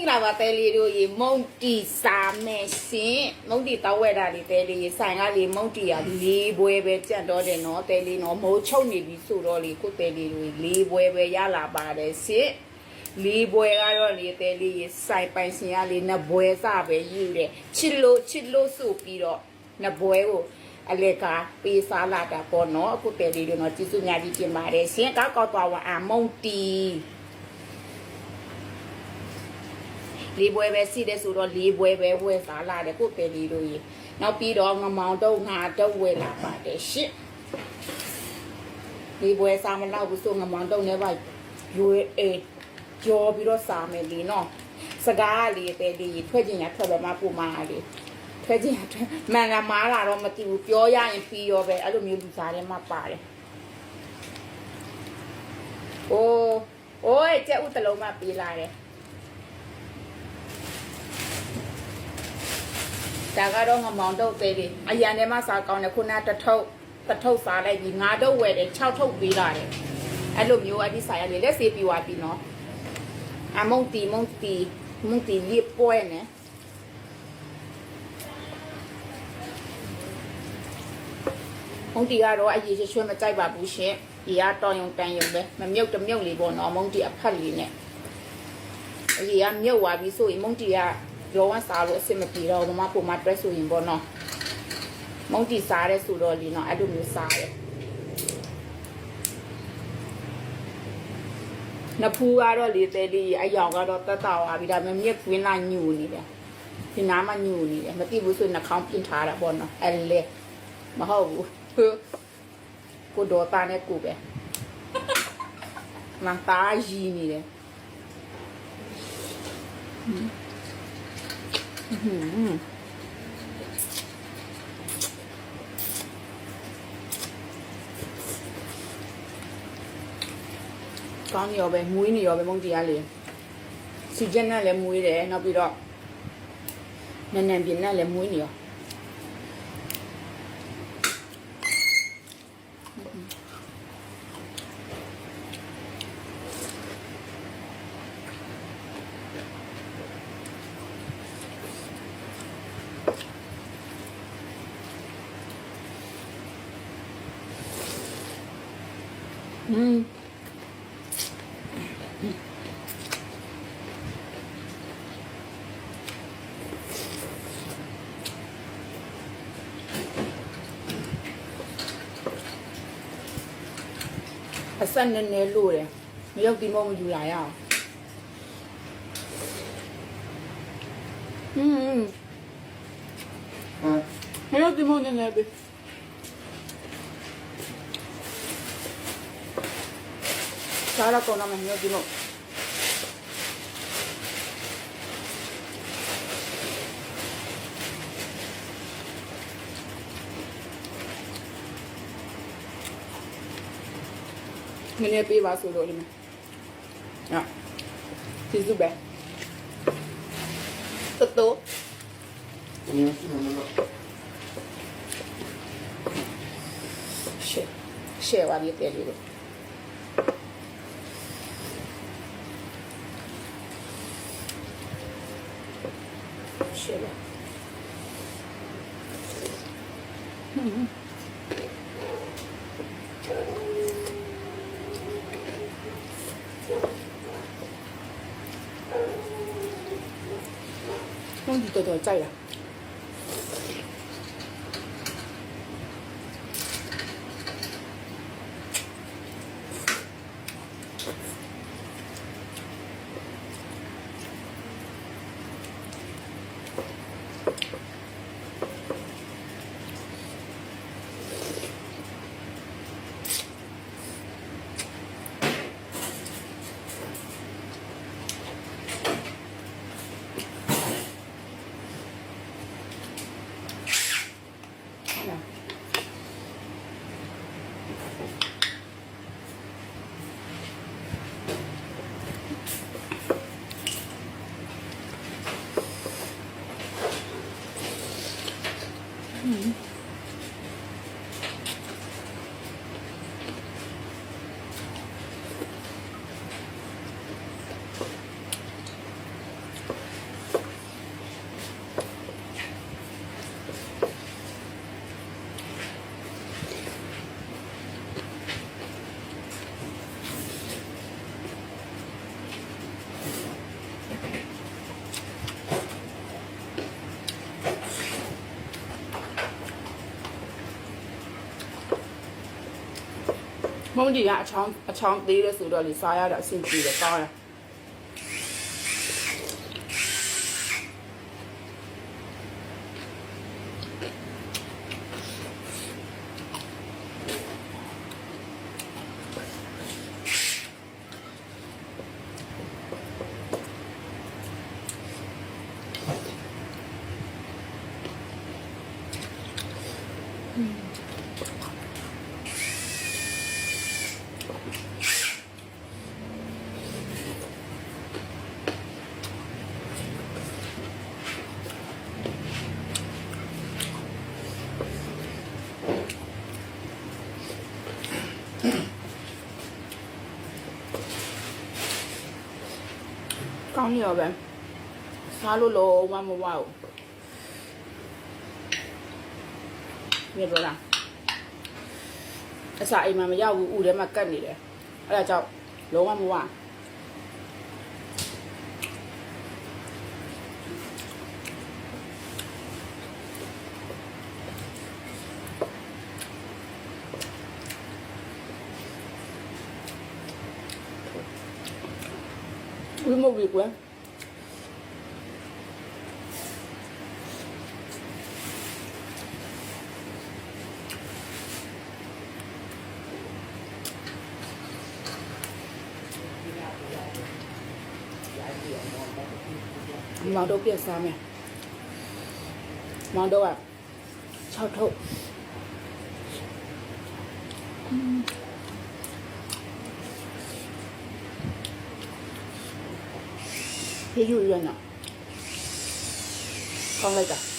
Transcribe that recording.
င်္ဂလာပါတဲလေးတို့ရေမုံတီစာမယ်ရှင်မုံတီတောက်ဝဲတာလေးတဲလေးရေဆိုင်ကလေးမုံတီကလေးပွဲပဲကြက်တော့တယ်နော်တဲလေးနော်မိုးချုပ်နေပြီဆိုတော့လေကိုတဲလေးတို့လေးပွဲပဲရလာပါတယ်ရှင်လေးပွဲကတော့လေတဲလေးရေဆိုင်ပိုင်ရှင်ကလေးနှစ်ပွဲစပဲယူတယ်ချစ်လို့ဆိုပြီးတော့နှစ်ပွဲကိုအလေကပေးစားလာတာပေါ့နော်အခုတဲလေးတို့နော်ကျေးဇူးများကြီးတင်ပါတယ်ရှင်ကောက်သွားဝအာမုံတီလေးပွဲပဲစီးတယ်ဆိုတော့လေးပွဲပဲဝယ်စားလာတယ်ကိုတယ်လီတို့ရေနောက်ပြီးတော့ငမောင်တော့ငါတော့ဝယ်လာပါတယ်ရှစ်လေးပွဲစားမလောက်ဘူးဆိုငမောင်တော့လည်းပါရွေးကြောပြီးတော့စားမယ်လीနော်စကားလေးတယ်လီထွက်ကျင်ရထွက်ပဲမပူမာလေးထွက်ကျင်ရထွက်မှန်လားမားလာတော့မသိဘူးပြောရရင်ပြီးရောပဲအဲ့လိုမျိုးလူစားတယ်မှပါတယ်အိုးကျက်ဥတလုံးမှပေးလာတယ်ဒါကတော့ငမောင်တော့သေးတယ်အရန်ထဲမှာစားကောင်းတယ်ခုနတစ်ထုပ်စားလိုက်ပြီး9ထုပ်ဝယ်တယ်6ထုပ်ပေးလာတယ်အဲ့လိုမျိုးအဒီဆိုင်ရလေလက်စေးပြီးသွားပြီနော်အမုံတီလေးပွဲနဲ့မုံတီကတော့အရေးရွှဲမကြိုက်ပါဘူးရှင်ဒီကတော်ရုံတန်ရုံပဲမမြုပ်တမြုပ်လေးပေါ့နော်မုံတီအဖက်လေးနဲ့အရေးကမြုပ်သွားပြီဆိုရင်မုံတီကရောဝစားလို့အဆင်မပြေတော့မမပုံမတွဲဆိုရင်ပေါ့နော်မုံတီစားရဲဆိုတော့လीနော်အဲ့လိုမျိုးစားရဲနဖူးကတော့လေတဲလေးအယောင်ကတော့တက်တာပါပြီဒါပေမဲ့မြက်ကွင်းလာညူနေတယ်ဒီနားမှာညူနေတယ်မသိဘူးဆိုနှာခေါင်းပြင်ထားတာပေါ့နော်အဲ့လေမဟုတ်ဘူးကိုဒေါ်တာနဲ့ကိုပဲမန်တာရီနေတယ်ကောင်းရောပဲမွေးနေရောပဲမုံတရားလေးစီကျက်နဲ့လည်းမွေးတယ်နောက်ပြီးတော့နန်းနန်းပြင်းနဲ့လည်းမွေးနေရောအဆက်နဲ့နဲ့လို့တယ်မရောက်ဒီမောမယူလာရအောင်မရောက်ဒီမောနဲ့နဲ့ပဲစားရကောင်းနာမရောက်ဒီမောနည်းနည်းပေးပါဆိုလို့ဒီမှာဟာဒီစုပဲတိုးရှယ်ပါပြီတဲ့လေးလို့ရှယ်ပါတော်ကြိုက်လား ုံးကြီးကအချောင်းသေးတယ်ဆိုတော့လေစားရတာအဆင်ပြေတယ်ကောင်းတယ်ကောင်းရောပဲစားလို့လုံးဝမဝဘူးမြေတော့လားအစာအိမ်မှာမရောက်ဘူးဥထဲမှာကတ်နေတယ်အဲ့ဒါကြောင့်လုံးဝမဝဘူးမဟုတ်ဘူးကွယ်မောင်တို့ပြက်စားမယ်မောင်တို့က6ထုတ်ဖေးယူရနော်ကောင်းလိုက်တာ